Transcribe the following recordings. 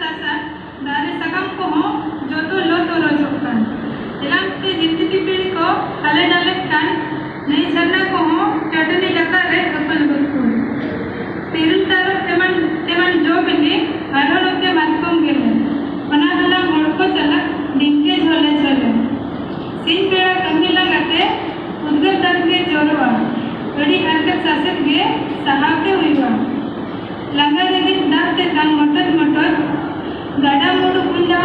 तासा दारे सगम को हो जो तो लो तो रोजो कान इलाम ते जिंदगी पीढ़ी को हले डाले कान नहीं झरना को हो चटनी लगा रे अपन बकुन तिरुल तारो तेमन जो बिली आरोलो के मातकों गेले बना हला मोड़को चला डिंगे झोले झोले सिंह पेड़ा कमी लगाते उद्गत दर्द के जोरवा बड़ी हरकत सासत गे सहाके हुईवा लंगा देवी दांत ते कान मोटर मोटर गाड़ा मोड़ कुंडा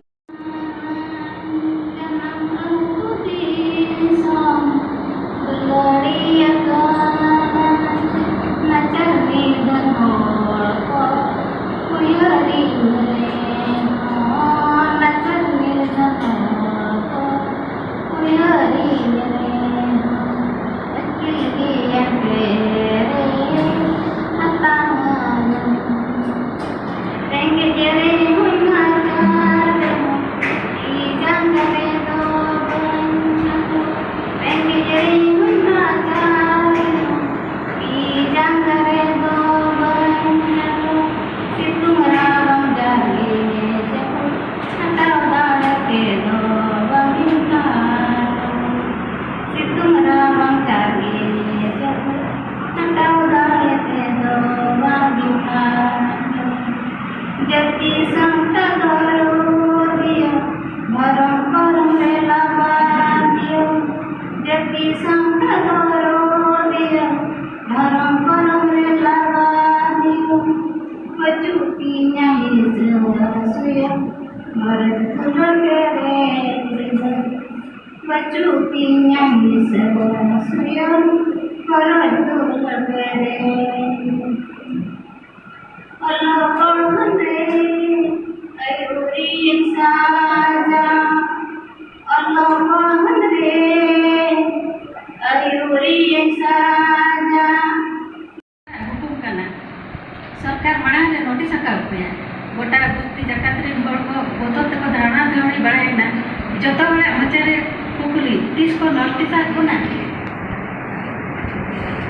सरकार मना नोटिस गोटा बस्ती जकात बोतल तक धारणा धरणी बढ़ाईना जो बड़े मचारे कुकुली तीस को नोटिस आना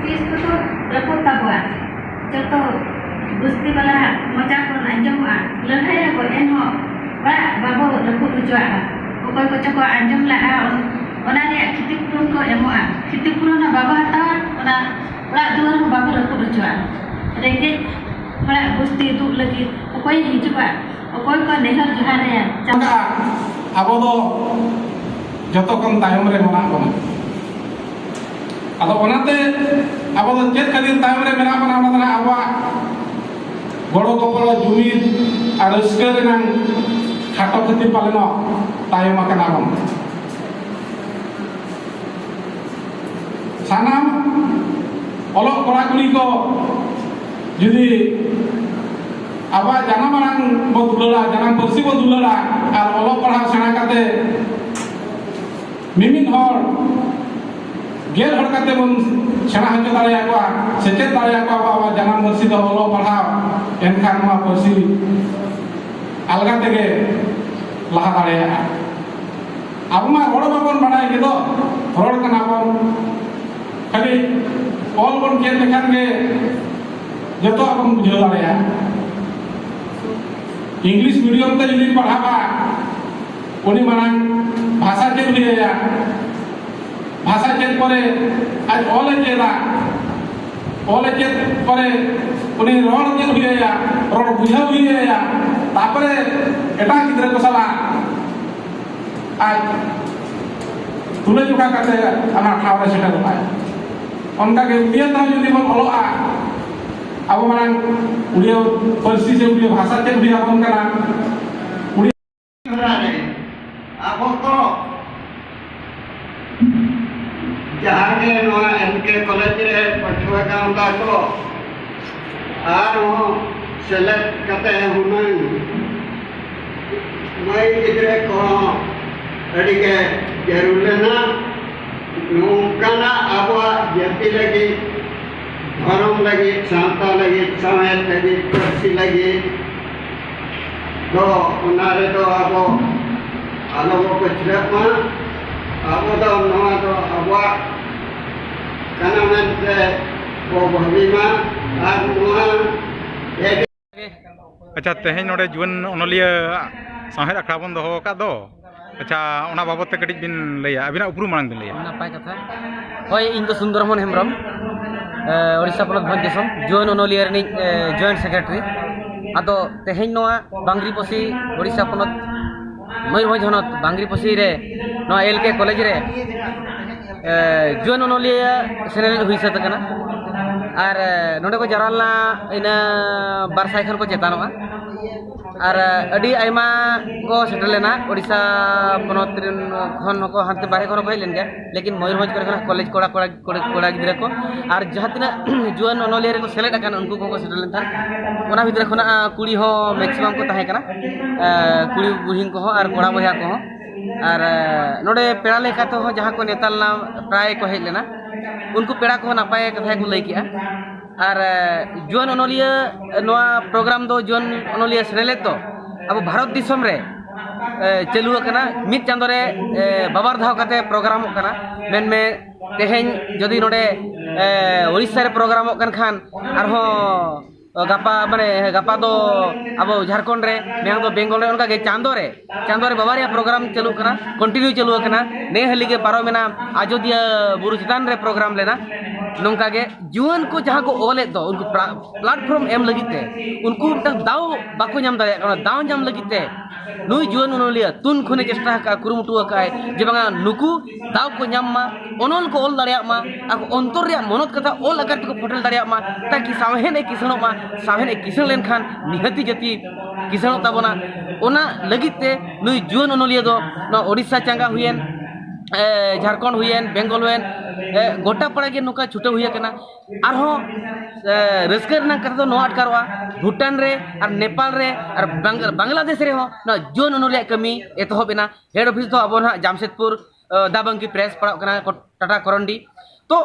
तीस को तो रखो तबुआ जो तो बस्ती वाला मजा को आंजम लड़ाई को एन बड़ा बाबू रखो रुजुआ ओको को चको आंजम लहा क्षतिपूरण को एमोआ क्षतिपूरण बाबा हतावा बड़ा दुआर बाबू रखो रुजुआ रेंगे बड़ा बस्ती दुख लगी ओकोई हिजुआ ओकोई को नेहर जोहारे चंदा आबो दो जतो कम तायम रे मना बना आदो ओनाते आबो दो चेत खातिर तायम रे मेना बना बना आबो गड़ो गपड़ जुमिद और स्कर नां खाटो खातिर पालेनो तायम आकना बन सानाम ओलो कोड़ा कुड़ी को जुदी आबा जाना मारांग बो दुलड़ा जाना परसी बो दुलड़ा और ओलो पढ़ा सेना काते मिमिन हर गेल हर काते बन सेना हंचो दाड़े आकोआ सेचेत दाड़े आकोआ आबा जाना परसी दो ओलो पढ़ा एनखान मा परसी अलगा तेगे लहा दाड़े आबो मा रोड बाबन बाड़ाय के दो रोड कना बन खाली ऑल बन के लेखान के जतो अपन बुझो दाड़े इंग्लिश मीडियम ते जुदी पढ़ाबा उनी मानांग भाषा चेत हुईया भाषा चेत परे आज ऑल चेदा ऑल चेत परे उनी रोड चेत हुईया रोड बुझा हुईया तापरे एटा गिद्रा को सला आज तुले जोखा करते आना ठावरे सेटा पाए उनका के उड़िया ता जुदी बन ऑलोआ अब मानांग उड़िया परसी से उड़िया भाषा चेत हुईया बन कना अब तो जहाँ के नवा एनके कॉलेज रे पठुआ का को आर वो सेलेक्ट करते हैं हुनंग मई गिद्रे को अड़ी के जरूर लेना नुकाना अब जति लगी धर्म लगी सांता लगी समाज लगी कृषि लगी तो उनारे तो अब आलोको कुचलेमा अब तो नवा तो अब कनामन से वो भविमा आज नवा अच्छा तेहें नोडे जुवन ओनलिया साहेर अखड़ा बन दोहो का दो अच्छा ओना बाबत ते कटिज बिन लैया अबिना उपरू मांग बिन लैया नापाय कथा होय इन दो सुंदरमोहन हेमब्रम ओडिशा पोलक भंजसम जुवन ओनलिया रनि जॉइंट सेक्रेटरी आदो तेहें नोआ बांगरी पसी ओडिशा पोनत मयूरभंज हनत बांगरी पसी रे नोआ एलके कॉलेज रे जुवन ओनलिया सेनेल हुई सत कना और नोडे को जरालना इना बारसाई खन को चेतानोआ और अडी आयमा को सेटल लेना ओडिशा पोनत खन को हांते बारे खन को हेलेन गया लेकिन मयूरभंज करे कॉलेज कोड़ा गिदरा को और जहां तना जुवन ओनलिया रे को सेलेक्ट अकन उनको को सेटल लेन थार ओना भितर खना कुड़ी हो मैक्सिमम को ताहे कना कुड़ी बुहिन को और कोड़ा बहिया को और नोडे पेड़ा लेखा तो जहां को नेतालना प्राय को हेज लेना उनको पेड़ा को नापाय कथा को लई किया और जुवन ओनलिया नोआ प्रोग्राम दो जुवन ओनलिया सेनेले तो अब भारत दिसम रे चलू कना मिद चांदो रे बाबार धाव कते प्रोग्राम कना मेन में तेहें जदि नोडे ओडिशा रे प्रोग्राम कन खान आरो गापा माने गापा दो अब झारखंड रे मेंग दो बेंगल रे उनका के चांदो रे बाबारिया प्रोग्राम चलू कना कंटिन्यू चलू कना ने हली के पारो मेना आजोदिया बुरु चितान रे प्रोग्राम लेना नोंका के जुवन को जहां को ओले दो उनको प्लेटफॉर्म एम लगिते उनको दाव बाको नाम दाया कना दाव नाम लगिते नुई जुवन ओनलिया तुन खुने चेष्टा का कुरुमुटु का जे बांगा नुकु दाव को नाम मा ओनल को ओल दाड़िया मा आको अंतर रे मनोत कथा ओल अगर को फोटल दाड़िया मा ताकि सामहेन ए किसनो मा सामहेन ए किसन लेन खान निहति जति किसनो ताबोना ओना लगिते नुई जुवन ओनलिया दो न ओडिशा चांगा हुयेन झारखंड हुयेन बेंगल हुयेन गोटा पड़ा के नुका छुटे हुई कना आरो रस्कर ना कथा नो अटकारवा भूटान रे और नेपाल रे और बांग्लादेश रे हो ना जुवन ओनलिया कमी एतहबेना हेड ऑफिस तो अब ना जामशेदपुर दाबंगी प्रेस पड़ा कना टाटा करंडी तो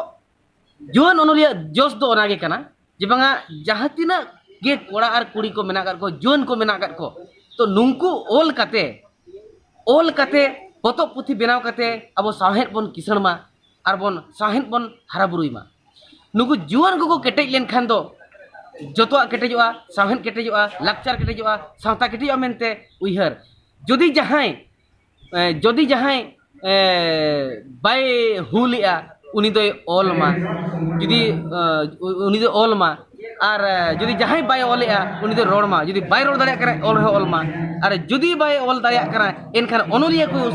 जुवन ओनलिया जोश दो ओनागे कना जे बांगा जहां तिना गे कोड़ा और कुड़ी को मेना कर को जुवन को मेना कर को तो नुंकु ओल कते पतो पुथी बेनाव कते अब साहेब बन किसण मा और बन साहेब बन हारा बुरुई मा नुकु जुवन को केटेज लेन खान दो जतवा केटेजवा साहेब केटेजवा लाक्चर केटेजवा सावता केटेजवा मेनते उइहर जदि जहां बाय हुलिया उनी दो ओल मा जदि उनी दो ओल मा और जदि जहां बाय ओलेया उनी दो रोड मा जदि बाय रोड दाड़िया करे ओल रे ओल मा और जदि बाय ओल दाड़िया करे एनखान ओनलिया को